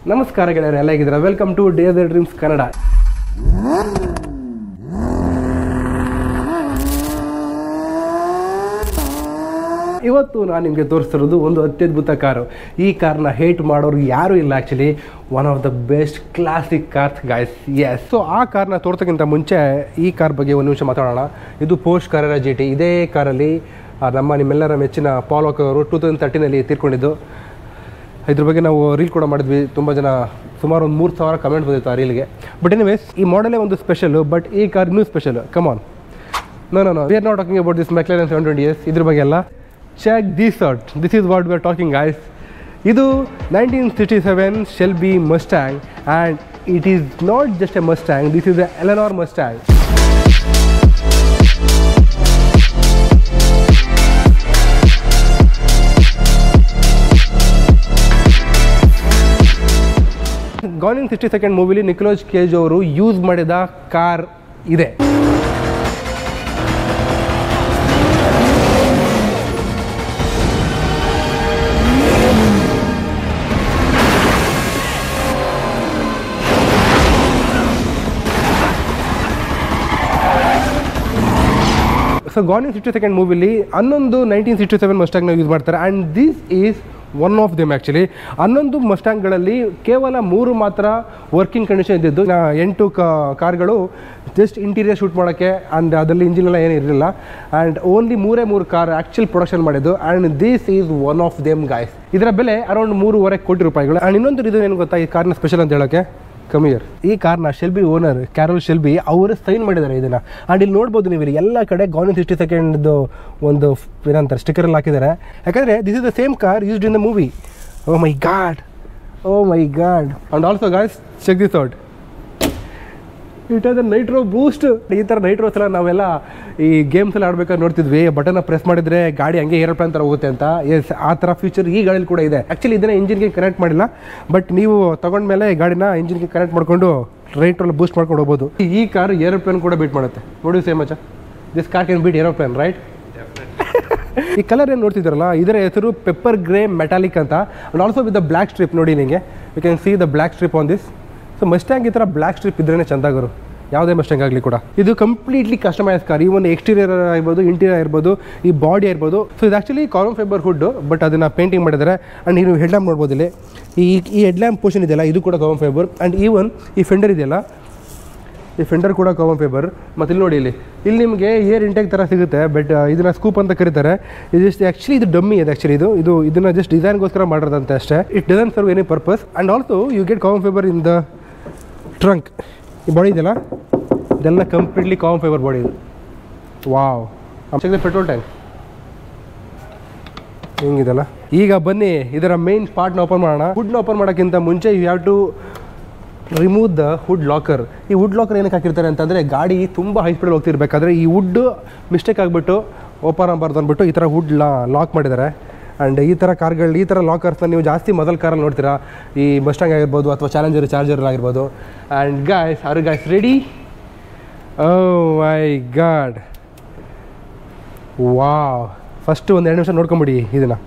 ನಮಸ್ಕಾರ ಗೆಳೆಯರೆ, ಎಲ್ಲ ಹೇಗಿದ್ದೀರಾ? Welcome to day the dreams Kannada. ಇವತ್ತು ನಾನು ನಿಮಗೆ ತೋರಿಸ್ತಿರೋದು ಒಂದು ಅತ್ಯದ್ಭುತ ಕಾರು. ಈ ಕಾರ್ನ ಹೇಟ್ ಮಾಡೋರು ಯಾರೂ ಇಲ್ಲ. Actually one of the best classic cars guys. Yes, so ಆ ಕಾರ್ನ ತೋರ್ಸೋಕ್ಕಿಂತ ಮುಂಚೆ ಈ ಕಾರ್ ಬಗ್ಗೆ ಒಂದು ನಿಮಿಷ ಮಾತಾಡೋಣ. ಇದು ಪೋರ್ಷ್ ಕಾರ್ರೆರಾ GT. ಇದೇ ಕಾರಲ್ಲಿ ನಿಮ್ಮೆಲ್ಲರ ಮೆಚ್ಚಿನ ಪಾಲ್ ವಾಕರ್ ಅವರು 2013 ತೀರ್ಕೊಂಡಿದ್ದು. ಇದ್ರ ಬಗ್ಗೆ ನಾವು ರೀಲ್ ಕೂಡ ಮಾಡಿದ್ವಿ. ತುಂಬ ಜನ, ಸುಮಾರು ಒಂದು 3000 ಕಮೆಂಟ್ ಬಂದಿತ್ತು ಆ ರೀಲ್ಗೆ. ಬಟ್ ಎನಿವೇಸ್, ಈ ಮಾಡೆಲೇ ಒಂದು ಸ್ಪೆಷಲು, ಬಟ್ ಈ ಕಾರ್ ಇನ್ನೂ special. Come on, no we are not talking about this McLaren 720S. ಇದ್ರ ಬಗ್ಗೆ ಎಲ್ಲ check this out. This is what we are talking guys. ಇದು 1967 Shelby Mustang and it is not just a Mustang, this is a Eleanor Mustang. Gone in 60 Seconds ಮೂವಿಲಿ Nicolas Cage ಅವರು use ಮಾಡಿದ car ಇದೆ. So gone in 60 Seconds ಮೂವಿಲಿ 1967 ಮಸ್ಟ್ಯಾಂಗ್ನ use ಮಾಡ್ತಾರೆ. And this is one of them. Actually 11 ಮಸ್ಟ್ಯಾಂಗ್ಗಳಲ್ಲಿ ಕೇವಲ 3 ಮಾತ್ರ working condition ಇದ್ದಿದ್ದು. 8 ಕಾರ್ಗಳು ಜಸ್ಟ್ ಇಂಟೀರಿಯರ್ ಶೂಟ್ ಮಾಡೋಕ್ಕೆ, ಆ್ಯಂಡ್ ಅದರಲ್ಲಿ ಇಂಜಿನ್ ಎಲ್ಲ ಏನೂ ಇರಲಿಲ್ಲ. And only 3 car actual production ಮಾಡಿದ್ದು. And this is one of them guys. ಇದರ ಬೆಲೆ ಅರೌಂಡ್ 3.5 ಕೋಟಿ ರೂಪಾಯಿಗಳು. ಆ್ಯಂಡ್ ಇನ್ನೊಂದು ಇದು ಏನು ಗೊತ್ತಾ, ಈ ಕಾರ್ನ ಸ್ಪೆಷಲ್ ಅಂತ ಹೇಳೋಕ್ಕೆ, ಕಮಿಯರ್. ಈ ಕಾರ್ನ ಶೆಲ್ಬಿ ಓನರ್ ಕ್ಯಾರೋಲ್ ಶೆಲ್ಬಿ ಅವರು ಸೈನ್ ಮಾಡಿದ್ದಾರೆ ಇದನ್ನು. ಆ್ಯಂಡ್ ಇಲ್ಲಿ ನೋಡ್ಬೋದು ನೀವು, ಇಲ್ಲಿ ಎಲ್ಲ ಕಡೆ ಗಾನ್ ಇನ್ 60 Seconds ಒಂದು ಏನಂತಾರೆ ಸ್ಟಿಕ್ಕರಲ್ಲಿ ಹಾಕಿದ್ದಾರೆ. ಯಾಕಂದರೆ this is the same car used in the movie. Oh my god. And also guys, check this out. It has a nitro boost. ಈ ಥರ ನೈಟ್ರೋಸ್ ಎಲ್ಲ ನಾವೆಲ್ಲ ಈ ಗೇಮ್ಸ್ ಎಲ್ಲ ಆಡ್ಬೇಕಾದ್ರೆ ನೋಡ್ತಿದ್ವಿ. ಬಟನ್ನ ಪ್ರೆಸ್ ಮಾಡಿದರೆ ಗಾಡಿ ಹಂಗೆ ಏರೋಪ್ಲೇನ್ ಥರ ಹೋಗುತ್ತೆ ಅಂತ. ಎಸ್, ಆ ಥರ ಫೀಚರ್ ಈ ಗಾಡೀಲಿ ಕೂಡ ಇದೆ. ಆ್ಯಕ್ಚುಲಿ ಇದನ್ನು ಇಂಜಿನ್ಗೆ ಕನೆಕ್ಟ್ ಮಾಡಿಲ್ಲ, ಬಟ್ ನೀವು ತೊಗೊಂಡ್ಮೇಲೆ ಗಾಡಿನ ಇಂಜಿನ್ಗೆ ಕನೆಕ್ಟ್ ಮಾಡಿಕೊಂಡು ನೈಟ್ರೋಲ್ಲಿ ಬೂಸ್ಟ್ ಮಾಡ್ಕೊಂಡು ಹೋಗ್ಬೋದು. ಈ ಕಾರ್ ಏರೋಪ್ಲೇನ್ ಕೂಡ ಬೀಟ್ ಮಾಡುತ್ತೆ. ನೋಡಿ ಸೇಮ್ ಮಚ್ಚ, this car can beat aeroplane, right? ಈ ಕಲರ್ ಏನು ನೋಡ್ತಿದ್ದಾರಲ್ಲ, ಇದರ ಹೆಸರು ಪೆಪ್ಪರ್ ಗ್ರೇ ಮೆಟಾಲಿಕ್ ಅಂತ. And also with the black strip. ನೋಡಿ ನಿಮಗೆ, you can see the black strip on this. So Mustang ಈ ಥರ ಬ್ಲ್ಯಾಕ್ ಸ್ಟ್ರಿಪ್ ಇದ್ರೇ ಚೆಂದಾಗರು, ಯಾವುದೇ ಮಸ್ಟ್ಯಾಂಗ್ ಆಗಲಿ ಕೂಡ. ಇದು ಕಂಪ್ಲೀಟ್ಲಿ ಕಸ್ಟಮೈಸ್ ಕಾರ್. ಇವನ್ ಎಕ್ಸ್ಟೀರಿಯರ್ ಆಗಿರ್ಬೋದು, ಇಂಟೀರಿಯರ್ ಇರ್ಬೋದು, ಈ ಬಾಡಿ ಇರ್ಬೋದು. ಸೊ ಇದು actually carbon fibre hood, but ಅದನ್ನು ಪೇಂಟಿಂಗ್ ಮಾಡಿದ್ದಾರೆ. ಆ್ಯಂಡ್ ನೀವು ಹೆಡ್ ಲ್ಯಾಂಪ್ ನೋಡ್ಬೋದು ಇಲ್ಲಿ. ಈ ಹೆಡ್ ಲ್ಯಾಂಪ್ ಪೋರ್ಷನ್ ಇದೆಯಲ್ಲ, ಇದು ಕೂಡ ಕಾರ್ಬನ್ ಫೈಬರ್. ಆ್ಯಂಡ್ ಈವನ್ ಈ ಫೆಂಡರ್ ಇದೆಯಲ್ಲ, ಈ ಫೆಂಡರ್ ಕೂಡ ಕಾರ್ಬನ್ ಫೈಬರ್. ಮತ್ತು ಇಲ್ಲಿ ನೋಡಿ, ಇಲ್ಲಿ ನಿಮಗೆ ಏರ್ ಇಂಟೇಕ್ ಥರ ಸಿಗುತ್ತೆ, ಬಟ್ ಇದನ್ನು ಸ್ಕೂಪ್ ಅಂತ ಕರೀತಾರೆ. ಇದು ಜಸ್ಟ್ ಆ್ಯಕ್ಚುಲಿ ಇದು ಡಮ್ಮಿ ಇದೆ. ಆ್ಯಕ್ಚುಲಿ ಇದು ಇದನ್ನು ಜಸ್ಟ್ ಡಿಸೈನ್ಗೋಸ್ಕರ ಮಾಡಿರೋದಂತೆ ಅಷ್ಟೇ. It doesn't serve any purpose. And also you get carbon fibre in the trunk. ಈ ಬಾಡಿ ಇದೆಯಲ್ಲ, ಇದೆಲ್ಲ ಕಂಪ್ಲೀಟ್ಲಿ ಕಾರ್ಬನ್ ಫೈಬರ್ ಬಾಡಿ ಇದು. Wow. Check the petrol tank ಹಿಂಗಿದೆಲ್ಲ. ಈಗ ಬನ್ನಿ ಇದರ ಮೇನ್ ಪಾರ್ಟ್ನ ಓಪನ್ ಮಾಡೋಣ. ಹುಡ್ನ ಓಪನ್ ಮಾಡೋಕ್ಕಿಂತ ಮುಂಚೆ you have to remove the hood locker. ಈ ವುಡ್ ಲಾಕರ್ ಏನಕ್ಕೆ ಹಾಕಿರ್ತಾರೆ ಅಂತಂದರೆ, ಗಾಡಿ ತುಂಬ ಹೈ ಸ್ಪೀಡಲ್ಲಿ ಹೋಗ್ತಿರ್ಬೇಕಾದ್ರೆ ಈ ವುಡ್ ಮಿಸ್ಟೇಕ್ ಆಗಿಬಿಟ್ಟು ಓಪನ್ ಆಗಬಾರ್ದು ಅಂದ್ಬಿಟ್ಟು ಈ ಥರ ವುಡ್ ಲಾಕ್ ಮಾಡಿದ್ದಾರೆ. ಆ್ಯಂಡ್ ಈ ಥರ ಕಾರ್ಗಳು, ಈ ಥರ ಲಾಕರ್ಸ್ನ ನೀವು ಜಾಸ್ತಿ ಮೊದಲ ಕಾರಲ್ಲಿ ನೋಡ್ತೀರಾ. ಈ ಮಸ್ಟ್ಯಾಂಗ್ ಆಗಿರ್ಬೋದು ಅಥವಾ ಚಾರ್ಜರ್ ಆಗಿರ್ಬೋದು. And guys ready? Oh my god, wow. First ಒಂದು 2 ನಿಮಿಷ ನೋಡ್ಕೊಂಬಿಡಿ ಇದನ್ನು.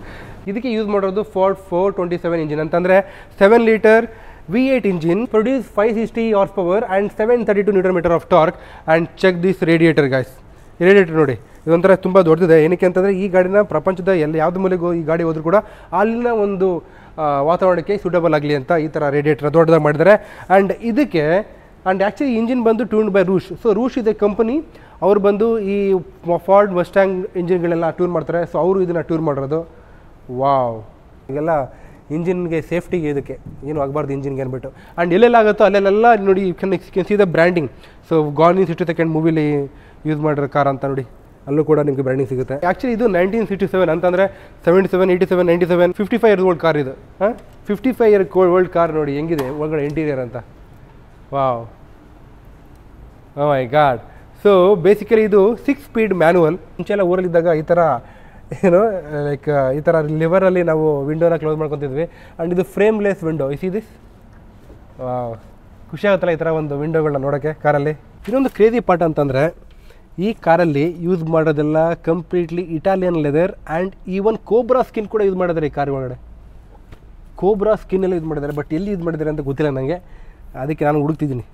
ಇದಕ್ಕೆ ಯೂಸ್ ಮಾಡೋದು ಫೋರ್ಡ್ 427 ಇಂಜಿನ್ ಅಂತಂದರೆ 7 litre V8 engine. Produce 560 horse power and 732 Nm of torque. And check this radiator guys. Radiator ನೋಡಿ, ಇದೊಂಥರ ತುಂಬ ದೊಡ್ಡದಿದೆ. ಏನಕ್ಕೆ ಅಂತಂದರೆ ಈ ಗಾಡಿನ ಪ್ರಪಂಚದ ಯಾವುದೇ ಮೂಲೆಗೂ ಈ ಗಾಡಿ ಹೋದರೂ ಕೂಡ ಅಲ್ಲಿನ ಒಂದು ವಾತಾವರಣಕ್ಕೆ ಸೂಟಬಲ್ ಆಗಲಿ ಅಂತ ಈ ಥರ ರೇಡಿಯೇಟರ್ ದೊಡ್ಡದಾಗಿ ಮಾಡಿದ್ದಾರೆ. ಆ್ಯಂಡ್ ಇದಕ್ಕೆ ಆ್ಯಕ್ಚುಲಿ ಇಂಜಿನ್ ಬಂದು ಟ್ಯೂನ್ಡ್ ಬೈ ರೂಶ್. ಸೊ ರೂಶ್ ಇದೆ ಕಂಪನಿ, ಅವರು ಬಂದು ಈ ಫಾರ್ಡ್ ಮಸ್ಟ್ಯಾಂಗ್ ಇಂಜಿನ್ಗಳೆಲ್ಲ ಟ್ಯೂನ್ ಮಾಡ್ತಾರೆ. ಸೊ ಅವರು ಇದನ್ನು ಟ್ಯೂನ್ ಮಾಡಿರೋದು. ವಾವ್. ಈಗೆಲ್ಲ ಇಂಜಿನ್ಗೆ ಸೇಫ್ಟಿಗೆ ಇದಕ್ಕೆ ಏನು ಆಗಬಾರ್ದು ಇಂಜಿನ್ಗೆ ಅಂದ್ಬಿಟ್ಟು. ಆ್ಯಂಡ್ ಎಲ್ಲೆಲ್ಲಾಗುತ್ತೋ ಅಲ್ಲೆಲ್ಲ ನೋಡಿ, you can see the branding. So gone in 60 Seconds ಮೂವಿಲಿ ಯೂಸ್ ಮಾಡಿರೋ ಕಾರ್ ಅಂತ ನೋಡಿ, ಅಲ್ಲೂ ಕೂಡ ನಿಮಗೆ ಬ್ರ್ಯಾಂಡಿಂಗ್ ಸಿಗುತ್ತೆ. ಆ್ಯಕ್ಚುಲಿ ಇದು 1967 ಅಂತಂದರೆ 77, 87, 97, 55 ಇಯರ್ಸ್ ಓಲ್ಡ್ ಕಾರ್ ಇದು. 55 ಇಯರ್ ಓಲ್ಡ್ ಕಾರ್ ನೋಡಿ ಹೆಂಗಿದೆ ಒಳಗಡೆ ಇಂಟೀರಿಯರ್ ಅಂತ. Wow, O my god. So basically ಇದು 6 ಸ್ಪೀಡ್ ಮ್ಯಾನುವಲ್. ಮುಂಚೆಲ್ಲ ಊರಲ್ಲಿದ್ದಾಗ ಈ ಥರ ಏನೋ ಲೈಕ್ ಈ ಥರ ಲಿವರಲ್ಲಿ ನಾವು ವಿಂಡೋನ ಕ್ಲೋಸ್ ಮಾಡ್ಕೊತಿದ್ವಿ. ಆ್ಯಂಡ್ ಇದು frameless window. Is this. Wow, ಖುಷಿ ಆಗುತ್ತಲ್ಲ ಈ ಥರ ಒಂದು ವಿಂಡೋಗಳನ್ನ ನೋಡೋಕ್ಕೆ ಕಾರಲ್ಲಿ. ಇನ್ನೊಂದು ಕ್ರೇಜಿ ಪಾರ್ಟ್ ಅಂತಂದರೆ, ಈ ಕಾರಲ್ಲಿ ಯೂಸ್ ಮಾಡೋದೆಲ್ಲ completely Italian leather and even cobra skin ಕೂಡ ಯೂಸ್ ಮಾಡಿದ್ದಾರೆ ಈ ಕಾರ್ ಒಳಗಡೆ. ಕೋಬ್ರಾ ಸ್ಕಿನ್ ಎಲ್ಲ ಇದು ಮಾಡಿದ್ದಾರೆ, ಬಟ್ ಎಲ್ಲಿ ಇದು ಮಾಡಿದ್ದಾರೆ ಅಂತ ಗೊತ್ತಿಲ್ಲ ನನಗೆ, ಅದಕ್ಕೆ ನಾನು ಹುಡುಕ್ತಿದ್ದೀನಿ.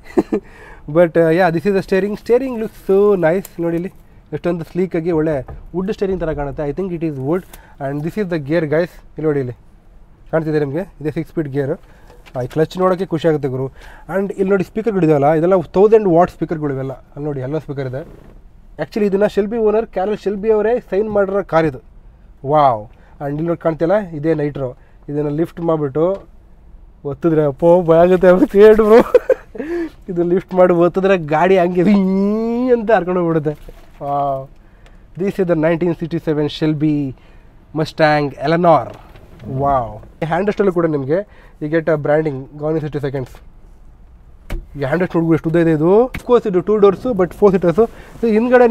But yeah this is the steering looks so nice. ನೋಡಿ ಇಲ್ಲಿ ಎಷ್ಟೊಂದು ಸ್ಲೀಕಾಗಿ ಒಳ್ಳೆ ವುಡ್ ಸ್ಟೇರಿಂಗ್ ಥರ ಕಾಣುತ್ತೆ. I think it is wood. And this is the gear guys. ಇಲ್ಲಿ ನೋಡಿ, ಇಲ್ಲಿ ಕಾಣ್ತಿದೆ ನಿಮಗೆ, ಇದೆ 6 ಸ್ಪೀಡ್ ಗೇರು. ಈ ಕ್ಲಚ್ ನೋಡೋಕ್ಕೆ ಖುಷಿ ಆಗುತ್ತೆ ಗುರು. ಆ್ಯಂಡ್ ಇಲ್ಲಿ ನೋಡಿ ಸ್ಪೀಕರ್ಗಳಿದೆಯಲ್ಲ, ಇದೆಲ್ಲ 1000 ವಾಟ್ ಸ್ಪೀಕರ್ಗಳು ಇವೆಲ್ಲ. ಅಲ್ಲಿ ನೋಡಿ ಎಲ್ಲ ಸ್ಪೀಕರ್ ಇದೆ. ಆ್ಯಕ್ಚುಲಿ ಇದನ್ನು ಶೆಲ್ಬಿ ಓನರ್ ಕ್ಯಾರಲ್ ಶೆಲ್ಬಿ ಅವರೇ ಸೈನ್ ಮಾಡಿರೋ ಕಾರ್ ಇದು. ವಾವ್. ಆ್ಯಂಡ್ ಇಲ್ಲಿ ನೋಡಿ ಕಾಣ್ತಿಲ್ಲ, ಇದೇ ನೈಟ್ರೋ. ಇದನ್ನು ಲಿಫ್ಟ್ ಮಾಡಿಬಿಟ್ಟು ಒತ್ತಿದ್ರೆ ಅಪ್ಪೋ ಭಯ ಆಗುತ್ತೆ ಹೇಳಿ ಬ್ರೋ. ಇದು ಲಿಫ್ಟ್ ಮಾಡಿ ಒತ್ತಿದ್ರೆ ಗಾಡಿ ಹಂಗೆ ಅಂತ ಹರ್ಕೊಂಡು ಹೋಗ್ಬಿಡುತ್ತೆ. Wow. This is the 1967 Shelby Mustang Eleanor. Wow. Hand ರೆಸ್ಟಲ್ಲೂ ಕೂಡ ನಿಮಗೆ ಈ get branding gone in 60 seconds. ಈ ಹ್ಯಾಂಡ್ ರೆಸ್ಟ್ ನೋಡ್ಬೋದು ಎಷ್ಟು ಉದ್ದ ಇದೆ ಇದು. ಕೋರ್ಸ್ ಇದು 2 ಡೋರ್ಸು ಬಟ್ 4 ಸೀಟರ್ಸು. ಹಿಂದ್ಗಡೆ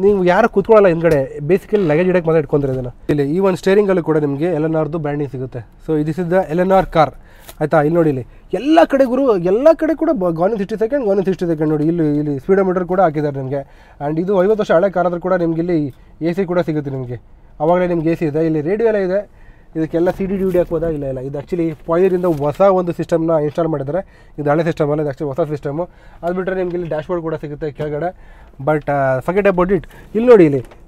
ನೀವು ಯಾರು ಕೂತ್ಕೊಳ್ಳಲ್ಲ ಹಿಂದ್ಗಡೆ, ಬೇಸಿಕಲಿ ಲಗೇಜ್ ಇಡಕ್ಕೆ ಮಾತ್ರ ಇಟ್ಕೊಂತಾರೆ ಇದನ್ನು. ಇಲ್ಲಿ ಈ ಒಂದು ಸ್ಟೇರಿಂಗಲ್ಲೂ ಕೂಡ ನಿಮಗೆ ಎಲೆನಾರ್ದು ಬ್ರ್ಯಾಂಡಿಂಗ್ ಸಿಗುತ್ತೆ. So this is the Eleanor car ಆಯಿತಾ. ಇಲ್ಲಿ ನೋಡಿ, ಇಲ್ಲಿ ಎಲ್ಲ ಕಡೆ ಕೂಡ ಗಾನ್ ಇನ್ 60 ಸೆಕೆಂಡ್ ನೋಡಿ. ಇಲ್ಲಿ ಸ್ಪೀಡೋಮೀಟರ್ ಕೂಡ ಹಾಕಿದ್ದಾರೆ ನಿಮಗೆ. ಆ್ಯಂಡ್ ಇದು 50 ವರ್ಷ ಹಳೆ ಕಾರ್ ಆದರೂ ಕೂಡ ನಿಮಗೆ ಇಲ್ಲಿ AC ಕೂಡ ಸಿಗುತ್ತೆ ನಿಮಗೆ. ಆವಾಗಲೇ ನಿಮ್ಗೆ AC ಇದೆ. ಇಲ್ಲಿ ರೇಡಿಯೋ ಎಲ್ಲ ಇದೆ. ಇದಕ್ಕೆಲ್ಲ CD DVD ಹಾಕ್ಬೋದಾ? ಇಲ್ಲ. ಇದು ಆ್ಯಕ್ಚುಲಿ ಪಾಯರಿಂದ ಹೊಸ ಒಂದು ಸಿಸ್ಟಮ್ನ ಇನ್ಸ್ಟಾಲ್ ಮಾಡಿದ್ದಾರೆ. ಇದು ಹಳೆ ಸಿಸ್ಟಮ್ ಅಲ್ಲ, ಇದು ಆ್ಯಕ್ಚುಲಿ ಹೊಸ ಸಿಸ್ಟಮು. ಅದು ಬಿಟ್ಟರೆ ನಿಮ್ಗೆ ಇಲ್ಲಿ ಡ್ಯಾಶ್ಬೋರ್ಡ್ ಕೂಡ ಸಿಗುತ್ತೆ ಕೆಳಗಡೆ. But forget about it. ಇಲ್ಲಿ ನೋಡಿ,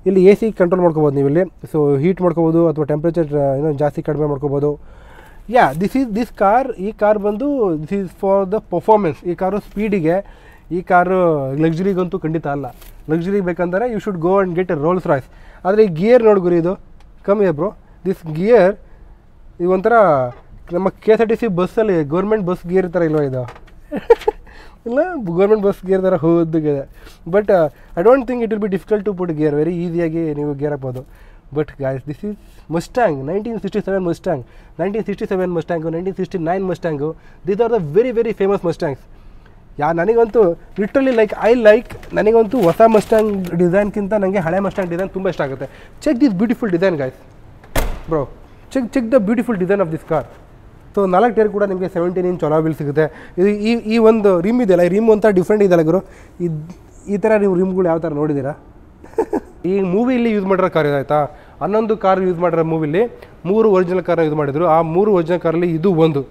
ಇಲ್ಲಿ AC ಕಂಟ್ರೋಲ್ ಮಾಡ್ಕೋಬೋದು ನೀವು. ಇಲ್ಲಿ ಸೊ ಹೀಟ್ ಮಾಡ್ಕೋಬೋದು ಅಥವಾ ಟೆಂಪ್ರೇಚರ್ ಏನೋ ಜಾಸ್ತಿ ಕಡಿಮೆ ಮಾಡ್ಕೋಬೋದು. ಯಾ ದಿಸ್ ಕಾರ್, ಈ ಕಾರ್ ಬಂದು this is for the performance. ಈ ಕಾರು ಸ್ಪೀಡಿಗೆ, ಈ ಕಾರು ಲಕ್ಸುರಿಗಂತೂ ಖಂಡಿತ ಅಲ್ಲ. ಲಕ್ಸುರಿಗೆ ಬೇಕಂದರೆ you should go and get a Rolls Royce. ಆದರೆ ಈ ಗಿಯರ್ ನೋಡ್ಗುರಿ, ಇದು ಕಮ್ಮಿ ಬ್ರೋ. ದಿಸ್ ಗಿಯರ್ ಇದು ಒಂಥರ ನಮ್ಮ KSRTC ಬಸ್ಸಲ್ಲಿ ಗೌರ್ಮೆಂಟ್ ಬಸ್ ಗಿಯರ್ ಥರ ಇಲ್ವಾ ಇದು? ಇಲ್ಲ, ಗೌರ್ಮೆಂಟ್ ಬಸ್ ಗೇರ್ ಥರ ಹೋದಿದೆ. But I don't think it will be difficult to put gear. Very ಈಸಿಯಾಗಿ ನೀವು ಗೇರ್ ಹಾಕ್ಬೋದು. But guys, this is Mustang 1967 Mustang, 1967 Mustang, 1969 Mustang. These are the very famous Mustangs. ನನಗಂತೂ ಲಿಟ್ರಲಿ ನನಗಂತೂ ಹೊಸ Mustang ಡಿಸೈನ್ಗಿಂತ ನನಗೆ ಹಳೆ ಮಸ್ಟ್ಯಾಂಗ್ ಡಿಸೈನ್ ತುಂಬ ಇಷ್ಟ ಆಗುತ್ತೆ. Check this beautiful design guys bro. Check the beautiful design of this car. So 4 tyre ಕೂಡ ನಿಮಗೆ 17 ಇಂಚ್ ಅಲಾಯ್ ವೀಲ್ ಸಿಗುತ್ತೆ. ಇದು ಈ ಒಂದು ರಿಮ್ ಇದೆಯಲ್ಲ, ಈ ರಿಮ್ ಒಂಥರ ಡಿಫ್ರೆಂಟ್ ಇದೆಯಲ್ಲ ಗುರು. ಈ ಥರ ನೀವು ರಿಮ್ಗಳು ಯಾವ ಥರ ನೋಡಿದ್ದೀರಾ? ಈ ಮೂವಿಲಿ ಯೂಸ್ ಮಾಡಿರೋ ಕಾರ್ ಇದಾಯ್ತಾ, 11 ಕಾರ್ ಯೂಸ್ ಮಾಡಿರೋ ಮೂವಿಲಿ 3 ಒರಿಜಿನಲ್ ಕಾರ್ನ ಯೂಸ್ ಮಾಡಿದ್ರು. ಆ 3 ಒರಿಜಿನಲ್ ಕಾರಲ್ಲಿ ಇದು ಒಂದು.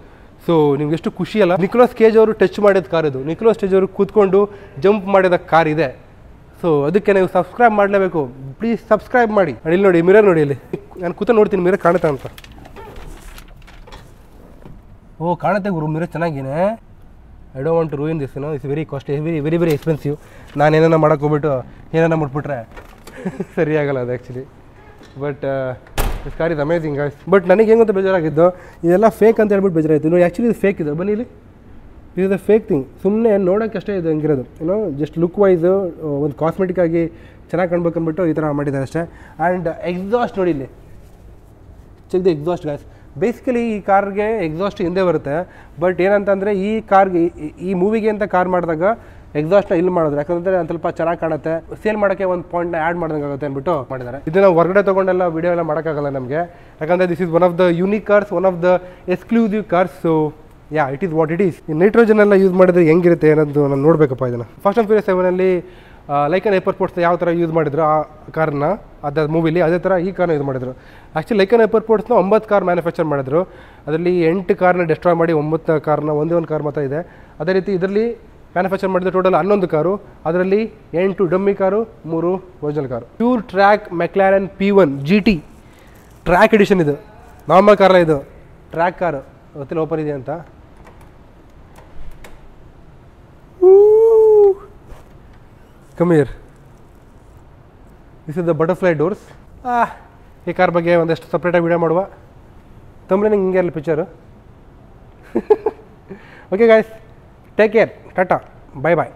ಸೊ ನಿಮ್ಗೆ ಎಷ್ಟು ಖುಷಿ ಅಲ್ಲ. ನಿಕೋಲಸ್ ಕೇಜ್ ಅವರು ಟಚ್ ಮಾಡಿದ ಕಾರ್ ಇದು. ನಿಕೋಲಸ್ ಕೇಜ್ ಅವರು ಕೂತ್ಕೊಂಡು ಜಂಪ್ ಮಾಡಿದ ಕಾರ್ ಇದೆ. ಸೊ ಅದಕ್ಕೆ ನೀವು ಸಬ್ಸ್ಕ್ರೈಬ್ ಮಾಡಲೇಬೇಕು. ಪ್ಲೀಸ್ ಸಬ್ಸ್ಕ್ರೈಬ್ ಮಾಡಿ. ಇಲ್ಲಿ ನೋಡಿ, ಮಿರರ್ ನೋಡಿ, ಇಲ್ಲಿ ನಾನು ಕೂತ ನೋಡ್ತೀನಿ ಮಿರರ್ ಕಾಣುತ್ತಾ ಅಂತ. ಓ ಕಾಣುತ್ತೆ ಗುರು, ಮಿರರ್ ಚೆನ್ನಾಗೇನೆ. I don't want to ruin this. It's very costly, very expensive. ನಾನು ಏನಾರ ಮಾಡೋಕೆ ಹೋಗ್ಬಿಟ್ಟು ಏನಾರ ಮುಟ್ಬಿಟ್ರೆ ಸರಿಯಾಗಲ್ಲ ಅದು actually. But this car is amazing guys. But ನನಗೆ ಹೆಂಗಂತ ಬೇಜಾರಾಗಿದ್ದು, ಇದೆಲ್ಲ ಫೇಕ್ ಅಂತ ಹೇಳ್ಬಿಟ್ಟು ಬೇಜಾರಾಯಿತು. ನೋಡಿ ಆ್ಯಕ್ಚುಲಿ ಇದು ಫೇಕ್ ಇದೆ. ಬನ್ನಿ, ಇಲ್ಲಿ ಇಸ್ ದ ಫೇಕ್ ಥಿಂಗ್. ಸುಮ್ಮನೆ ನೋಡೋಕ್ಕೆ ಅಷ್ಟೇ ಇದು ಹಂಗಿರೋದು. ಜಸ್ಟ್ ಲುಕ್ ವೈಸು ಒಂದು ಕಾಸ್ಮೆಟಿಕ್ ಆಗಿ ಚೆನ್ನಾಗಿ ಕಾಣ್ಬೇಕು ಅಂದ್ಬಿಟ್ಟು ಈ ಥರ ಮಾಡಿದ್ದಾರೆ ಅಷ್ಟೇ. ಆ್ಯಂಡ್ ಎಕ್ಸಾಸ್ಟ್ ನೋಡಿ, ಇಲ್ಲಿ check the exhaust guys. Basically ಈ ಕಾರ್ಗೆ ಎಕ್ಸಾಸ್ಟ್ ಹಿಂದೆ ಬರುತ್ತೆ. ಬಟ್ ಏನಂತಂದರೆ ಈ ಕಾರ್ಗೆ, ಈ ಮೂವಿಗೆ ಅಂತ ಕಾರ್ ಮಾಡಿದಾಗ ಎಕ್ಸಾಸ್ಟ್ನ ಇಲ್ಲಿ ಮಾಡಿದ್ರು. ಯಾಕಂದರೆ ಒಂದು ಸ್ವಲ್ಪ ಚೆನ್ನಾಗಿ ಕಾಣುತ್ತೆ, ಸೇಲ್ ಮಾಡೋಕ್ಕೆ ಒಂದು ಪಾಯಿಂಟ್ನ ಆ್ಯಡ್ ಮಾಡ್ದಂಗೆ ಆಗುತ್ತೆ ಅಂದ್ಬಿಟ್ಟು ಮಾಡಿದ್ದಾರೆ. ಇದನ್ನು ಹೊರಗಡೆ ತೊಗೊಂಡೆಲ್ಲ ವೀಡಿಯೋ ಎಲ್ಲ ಮಾಡೋಕ್ಕಾಗಲ್ಲ ನಮಗೆ. ಯಾಕಂದರೆ this is one of the unique cars, one of the exclusive cars. So yeah, it is what it is. ಈ ನೈಟ್ರೋಜನ್ ಎಲ್ಲ ಯೂಸ್ ಮಾಡಿದ್ರೆ ಹೆಂಗಿರುತ್ತೆ ಅನ್ನೋದು ನಾನು ನೋಡಬೇಕಪ್ಪ ಇದನ್ನು. ಫಾಸ್ಟ್ ಆ್ಯಂಡ್ ಫ್ಯೂರಿಯಸ್ 7 ಲೈಕನ್ ಏರ್ಪೋರ್ಟ್ಸ್ ಯಾವ ಥರ ಯೂಸ್ ಮಾಡಿದ್ರು ಆ ಕಾರ್ನ, ಅದ ಮೂವಿಲಿ ಅದೇ ಥರ ಈ ಕಾರ್ನ ಯೂಸ್ ಮಾಡಿದ್ರು. ಆ್ಯಕ್ಚುಲಿ ಲೈಕನ್ ಏರ್ಪೋರ್ಟ್ಸ್ನ 9 ಕಾರ್ ಮ್ಯಾನುಫ್ಯಾಕ್ಚರ್ ಮಾಡಿದ್ರು. ಅದರಲ್ಲಿ 8 ಕಾರ್ನ ಡೆಸ್ಟ್ರಾಯ್ ಮಾಡಿ 9 ಕಾರ್ನ ಒಂದೇ ಒಂದು ಕಾರ್ ಮಾತ್ರ ಇದೆ. ಅದೇ ರೀತಿ ಇದರಲ್ಲಿ ಮ್ಯಾನುಫ್ಯಾಕ್ಚರ್ ಮಾಡಿದ್ರು ಟೋಟಲ್ 11 ಕಾರು. ಅದರಲ್ಲಿ 8 dummy car, 3 original car. Pure track McLaren P1 GT track edition. ಇದು ನಾರ್ಮಲ್ ಕಾರಲ್ಲ, ಇದು ಟ್ರ್ಯಾಕ್ ಕಾರು. ಗೊತ್ತಿಲ್ಲ ಓಪನ್ ಇದೆ ಅಂತ. Come here. This is the butterfly doors. ಈ ಕಾರ್ ಬಗ್ಗೆ ಒಂದಷ್ಟು ಸಪ್ರೇಟಾಗಿ ವಿಡಿಯೋ ಮಾಡುವ. ತಮ್ಮನೇ ಹಿಂಗೆ ಇರಲಿ picture. Okay guys, take care, tata, bye ಬಾಯ್.